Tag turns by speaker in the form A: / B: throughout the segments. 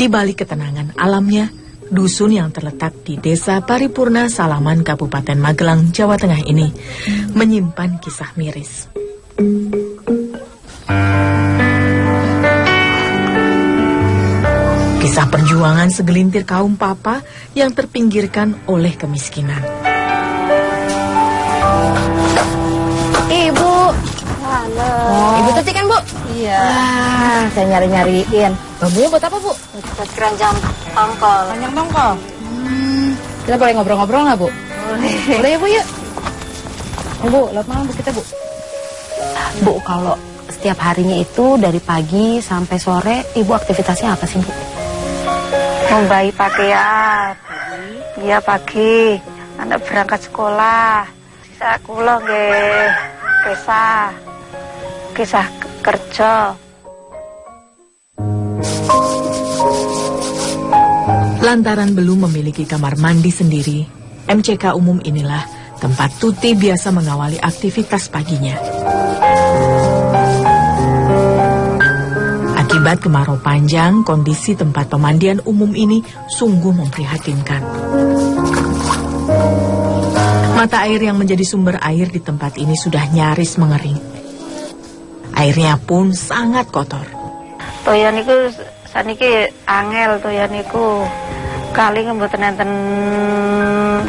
A: Di balik ketenangan alamnya, dusun yang terletak di Desa Paripurna Salaman, Kabupaten Magelang, Jawa Tengah ini menyimpan kisah miris. Kisah perjuangan segelintir kaum papa yang terpinggirkan oleh kemiskinan.
B: Ibu. Halo. Ibu Tuti kan, Bu? Iya. Saya nyari-nyariin. Bambunya buat apa, Bu? Buat keranjang tongkol. Keranjang tongkol? Kita boleh ngobrol-ngobrol nggak, Bu? Boleh. Boleh ya, Bu, yuk. Bu, lewat malam, Bu, kita, Bu. Bu, kalau setiap harinya itu dari pagi sampai sore, Ibu aktivitasnya apa sih, Bu?
C: Membayi pakaian. Iya, pagi. Anak berangkat sekolah. Sisa kula nggih kisah kerja.
A: Lantaran belum memiliki kamar mandi sendiri, MCK umum inilah tempat Tuti biasa mengawali aktivitas paginya. Akibat kemarau panjang, kondisi tempat pemandian umum ini sungguh memprihatinkan. Mata air yang menjadi sumber air di tempat ini sudah nyaris mengering. Airnya pun sangat kotor.
C: Toya niku saniki angel toya niku. Kali mboten enten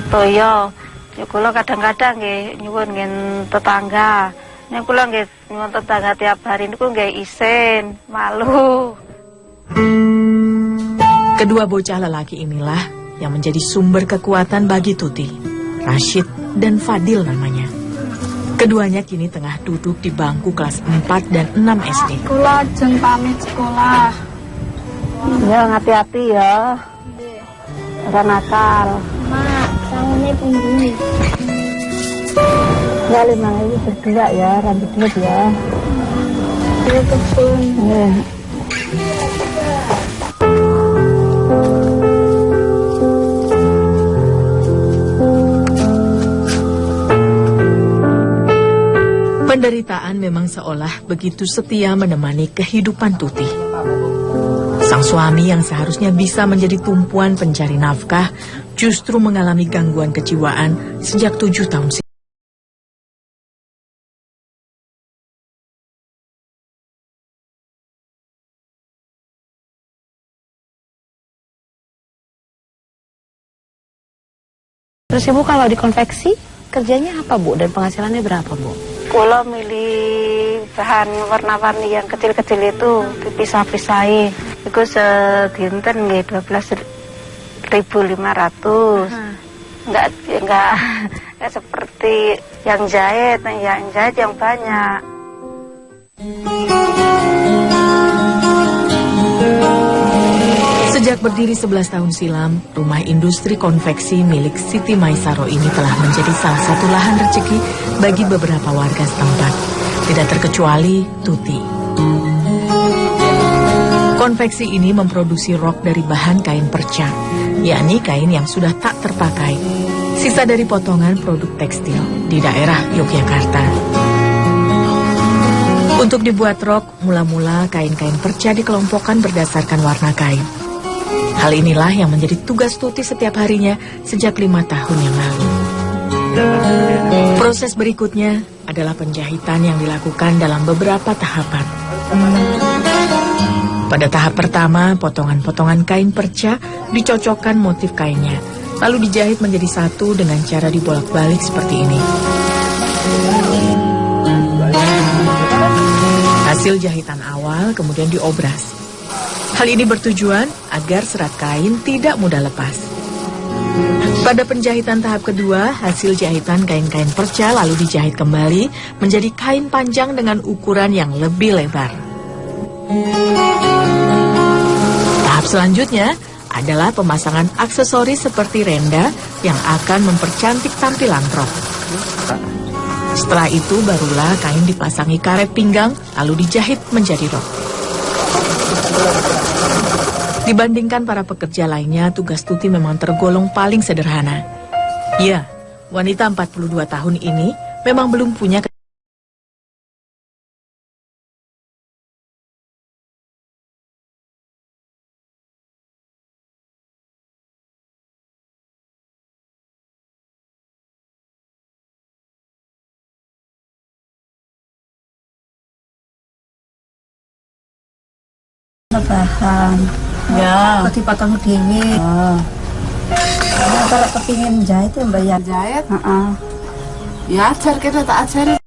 C: toya. Ya kula kadang-kadang nggih nyuwun ngen tetangga. Nek kula nggih nyuwun tetangga tiap hari niku nggih isin, malu.
A: Kedua bocah lelaki inilah yang menjadi sumber kekuatan bagi Tuti. Rashid dan Fadil namanya. Keduanya kini tengah duduk di bangku kelas 4 dan 6 SD.
D: Kula jeng pamit sekolah.
C: Ya hati-hati ya. Ora nakal.
D: Mak, sangune pungguni.
C: Ya 5.000 berdua ya, rambut duit ya.
D: Iya, kebun.
A: Penderitaan memang seolah begitu setia menemani kehidupan Tuti. Sang suami yang seharusnya bisa menjadi tumpuan pencari nafkah justru mengalami gangguan kejiwaan sejak 7 tahun silam.
B: Terus Ibu kalau di konveksi, kerjanya apa, Bu? Dan penghasilannya berapa, Bu?
C: Kula milih bahan warna-warni yang kecil-kecil itu dipisah-pisahin. Iku sedinten nggih 12.500. Enggak seperti yang jahit yang banyak.
A: Sejak berdiri 11 tahun silam, rumah industri konveksi milik Siti Maisaro ini telah menjadi salah satu lahan rezeki bagi beberapa warga setempat. Tidak terkecuali Tuti. Konveksi ini memproduksi rok dari bahan kain perca, yakni kain yang sudah tak terpakai, sisa dari potongan produk tekstil di daerah Yogyakarta. Untuk dibuat rok, mula-mula kain-kain perca dikelompokkan berdasarkan warna kain. Hal inilah yang menjadi tugas Tuti setiap harinya sejak 5 tahun yang lalu. Proses berikutnya adalah penjahitan yang dilakukan dalam beberapa tahapan. Pada tahap pertama, potongan-potongan kain perca dicocokkan motif kainnya, lalu dijahit menjadi satu dengan cara dibolak-balik seperti ini. Hasil jahitan awal kemudian diobras. Hal ini bertujuan agar serat kain tidak mudah lepas. Pada penjahitan tahap kedua, hasil jahitan kain-kain perca lalu dijahit kembali menjadi kain panjang dengan ukuran yang lebih lebar. Tahap selanjutnya adalah pemasangan aksesoris seperti renda yang akan mempercantik tampilan rok. Setelah itu barulah kain dipasangi karet pinggang lalu dijahit menjadi rok. Dibandingkan para pekerja lainnya, tugas Tuti memang tergolong paling sederhana. Ya, wanita 42 tahun ini memang belum punya
D: Bahan.
B: Ya.
D: Kok dipotong dhewe.
B: Oh.
D: Kalau kepingin jahit ya Mbak ya.
B: Jahit? Ya ajar kita tak ajarin.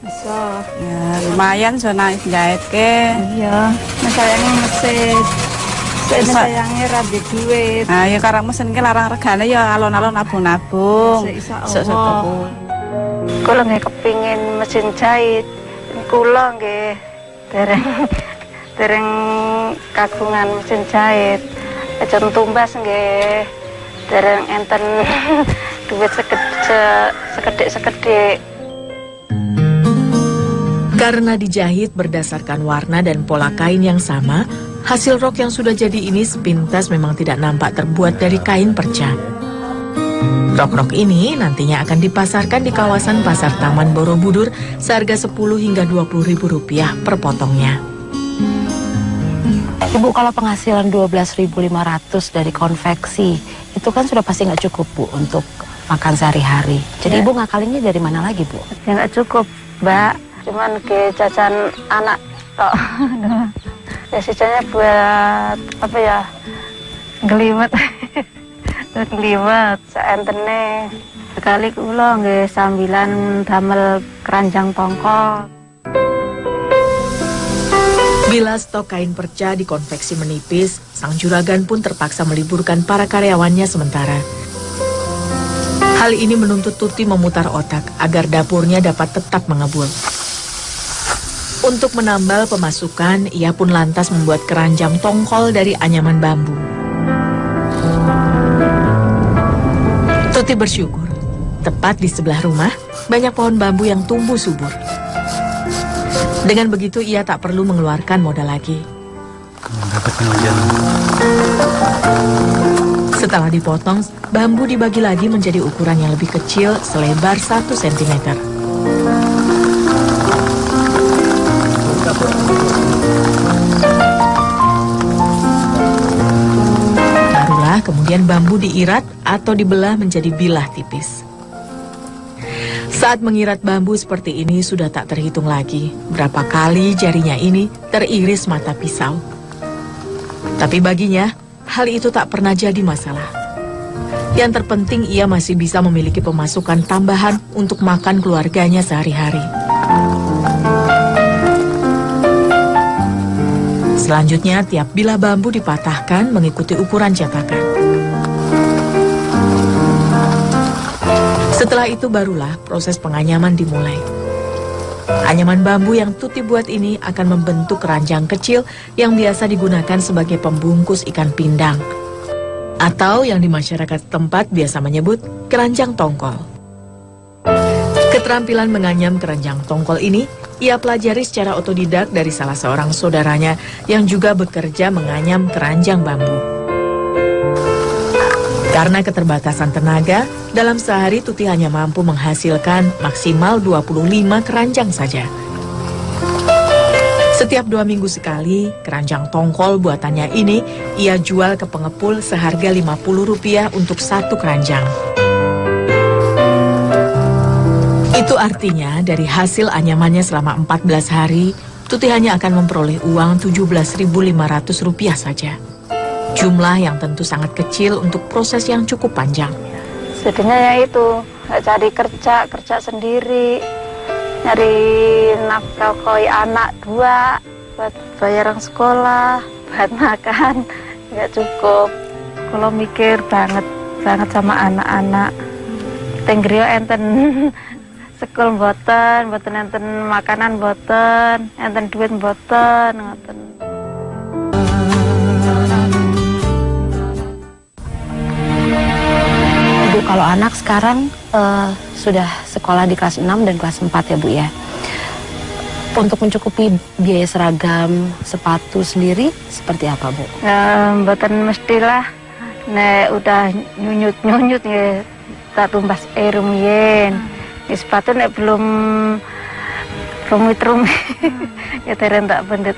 C: Bisa.
B: Ya, lumayan zona jahit ke.
C: Iya. Sayangnya mesin. Sayangnya rabi duit.
B: Nah, ya karang mesin ke larang regane ya alon-alon nabung-nabung.
C: Sesuatu. Kula nggih kepingin mesin jahit. Kula nggih dereng kagungan mesin jahit. Aja tumbas nggih dereng enten duit sekedhik-sekedhik.
A: Karena dijahit berdasarkan warna dan pola kain yang sama, hasil rok yang sudah jadi ini sepintas memang tidak nampak terbuat dari kain perca. Rok-rok ini nantinya akan dipasarkan di kawasan Pasar Taman Borobudur seharga 10 hingga 20 ribu rupiah per potongnya.
E: Ibu, kalau penghasilan 12.500 dari konveksi, itu kan sudah pasti nggak cukup, Bu, untuk makan sehari-hari. Jadi Ibu ngakalinnya dari mana lagi, Bu?
C: Ya nggak cukup, Mbak. Cuman ke jajan anak tok. Ya sisanya buat apa ya? Ngeliwet. Ngeliwet saentene. Sekali kula nggih sambilan damel keranjang tongkol.
A: Bila stok kain perca dikonveksi menipis, sang juragan pun terpaksa meliburkan para karyawannya sementara. Hal ini menuntut Tuti memutar otak agar dapurnya dapat tetap mengebul. Untuk menambal pemasukan, ia pun lantas membuat keranjang tongkol dari anyaman bambu. Tuti bersyukur, tepat di sebelah rumah, banyak pohon bambu yang tumbuh subur. Dengan begitu ia tak perlu mengeluarkan modal lagi. Setelah dipotong, bambu dibagi lagi menjadi ukuran yang lebih kecil selebar 1 cm. Barulah kemudian bambu diirat atau dibelah menjadi bilah tipis. Saat mengirat bambu seperti ini sudah tak terhitung lagi berapa kali jarinya ini teriris mata pisau. Tapi baginya, hal itu tak pernah jadi masalah. Yang terpenting ia masih bisa memiliki pemasukan tambahan untuk makan keluarganya sehari-hari. Selanjutnya, tiap bilah bambu dipatahkan mengikuti ukuran cetakan. Setelah itu barulah proses penganyaman dimulai. Anyaman bambu yang Tuti buat ini akan membentuk keranjang kecil yang biasa digunakan sebagai pembungkus ikan pindang. Atau yang di masyarakat tempat biasa menyebut keranjang tongkol. Keterampilan menganyam keranjang tongkol ini ia pelajari secara otodidak dari salah seorang saudaranya yang juga bekerja menganyam keranjang bambu. Karena keterbatasan tenaga, dalam sehari Tuti hanya mampu menghasilkan maksimal 25 keranjang saja. Setiap 2 minggu sekali, keranjang tongkol buatannya ini ia jual ke pengepul seharga Rp50 untuk 1 keranjang. Itu artinya dari hasil anyamannya selama 14 hari, Tuti hanya akan memperoleh uang Rp17.500 saja. Jumlah yang tentu sangat kecil untuk proses yang cukup panjang.
C: Sedihnya ya itu, nggak cari kerja sendiri, nyari nafkahi anak 2, buat bayaran sekolah, buat makan, nggak cukup. Kalau mikir banget sama anak-anak, tenggrio enten sekol boten enten makanan boten, enten duit boten, ngoten.
E: Bu, kalau anak sekarang sudah sekolah di kelas 6 dan kelas 4 ya Bu ya. Untuk mencukupi biaya seragam, sepatu sendiri seperti apa Bu?
C: Mboten mestilah. Nek udah nyunyut ya tak tumbas rumiyin. Sepatu nek belum rumit ya teren tak bendet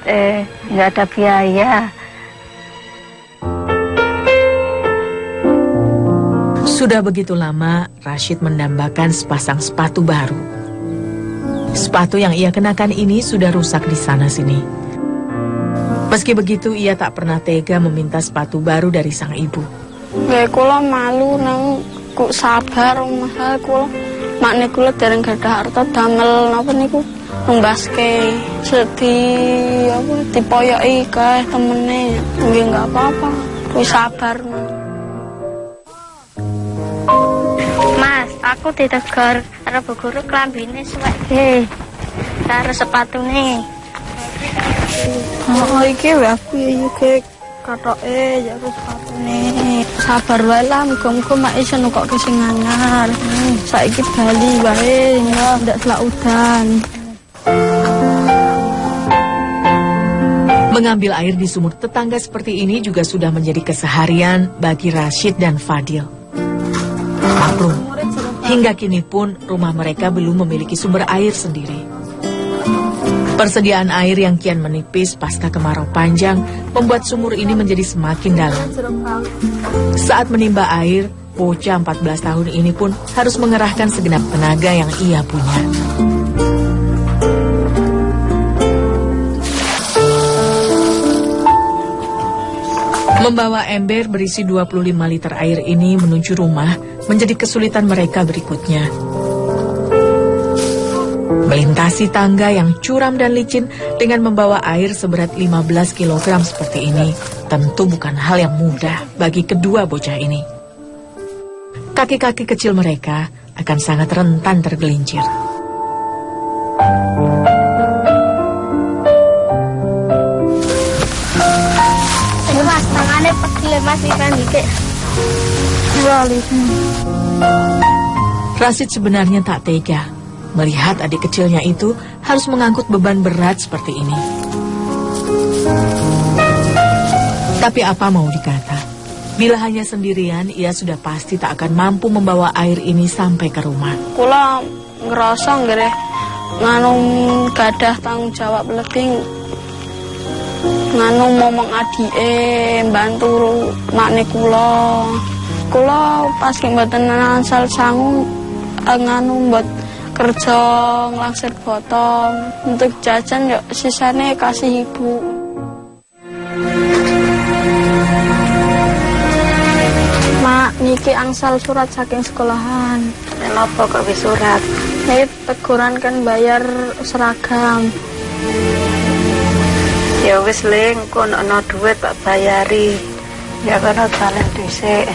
C: nggak ada biaya.
A: Sudah begitu lama, Rashid mendambakan sepasang sepatu baru. Sepatu yang ia kenakan ini sudah rusak di sana-sini. Meski begitu, ia tak pernah tega meminta sepatu baru dari sang ibu.
F: Nggih, kula malu nang kok sabar mahal kula. Makne kula dereng gadah harta damel napa niku numbaske sedih apa dipoyoki kae temene. Nggih enggak apa-apa. Wis sabar.
C: Mas, aku ditegur karo bu guru klambine suweke. Karo sepatune.
F: Oh, iki wae aku iki katoke ya sepatune. Sabar wae lah, muga-muga mak iso nukokke sing anyar. Saiki bali wae ya ndak selak udan.
A: Mengambil air di sumur tetangga seperti ini juga sudah menjadi keseharian bagi Rashid dan Fadil. Maklum, hingga kini pun rumah mereka belum memiliki sumber air sendiri. Persediaan air yang kian menipis pasca kemarau panjang membuat sumur ini menjadi semakin dalam. Saat menimba air, bocah 14 tahun ini pun harus mengerahkan segenap tenaga yang ia punya. Membawa ember berisi 25 liter air ini menuju rumah menjadi kesulitan mereka berikutnya. Melintasi tangga yang curam dan licin dengan membawa air seberat 15 kg seperti ini tentu bukan hal yang mudah bagi kedua bocah ini. Kaki-kaki kecil mereka akan sangat rentan tergelincir.
C: Ini Mas, tangane pegel Mas ikan dikit.
A: Rashid sebenarnya tak tega melihat adik kecilnya itu harus mengangkut beban berat seperti ini. Tapi apa mau dikata, bila hanya sendirian, ia sudah pasti tak akan mampu membawa air ini sampai ke rumah.
F: Kula ngerasa nggih nganu gadah tanggung jawab lebih nganu momong adike bantu makne kula. Kula pas mboten asal sangu nganu mbot kerja nglangsir botong untuk jajan yuk sisane kasih ibu. Mak niki angsal surat saking sekolahan.
C: Kenapa kok wis surat?
F: Ini teguran kan bayar seragam.
C: Ya wis ling, kok ana duit tak bayari. Ya kono balen dhisik.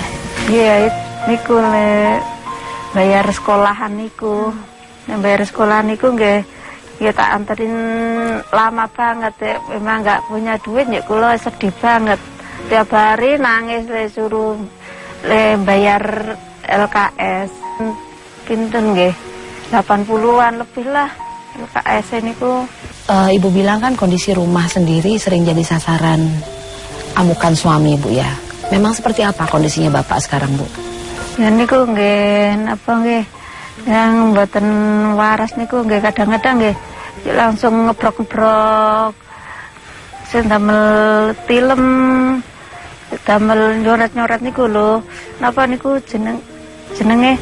C: Iya, niku le bayar sekolahan niku. Nek bayar sekolah niku nggih ya tak anterin lama banget ya. Memang nggak punya duit ya kula sedih banget. Tiap hari nangis le suruh le bayar LKS. Pinten nggih? 80-an lebih lah LKS niku.
E: Ibu bilang kan kondisi rumah sendiri sering jadi sasaran amukan suami Bu ya. Memang seperti apa kondisinya Bapak sekarang Bu?
C: Ya niku nggih apa nggih yang mboten waras niku nggih kadang-kadang nggih langsung ngebrok-ngebrok sing damel tilem damel nyoret-nyoret niku lho. Napa niku jenenge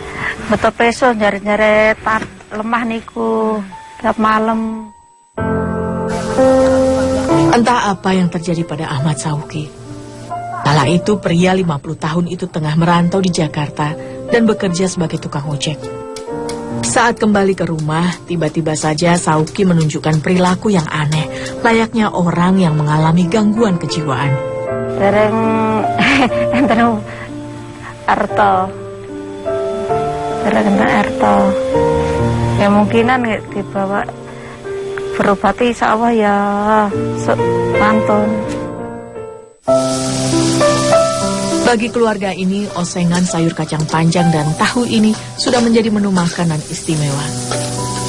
C: beto peso nyare-nyare lemah niku tiap malam.
A: Entah apa yang terjadi pada Ahmad Sauki. Kala itu pria 50 tahun itu tengah merantau di Jakarta dan bekerja sebagai tukang ojek. Saat kembali ke rumah, tiba-tiba saja Sauki menunjukkan perilaku yang aneh, layaknya orang yang mengalami gangguan kejiwaan.
C: Dereng enten arto. Dereng arto. Ya mungkinan dibawa berobati insya Allah ya mantun.
A: Bagi keluarga ini, osengan sayur kacang panjang dan tahu ini sudah menjadi menu makanan istimewa.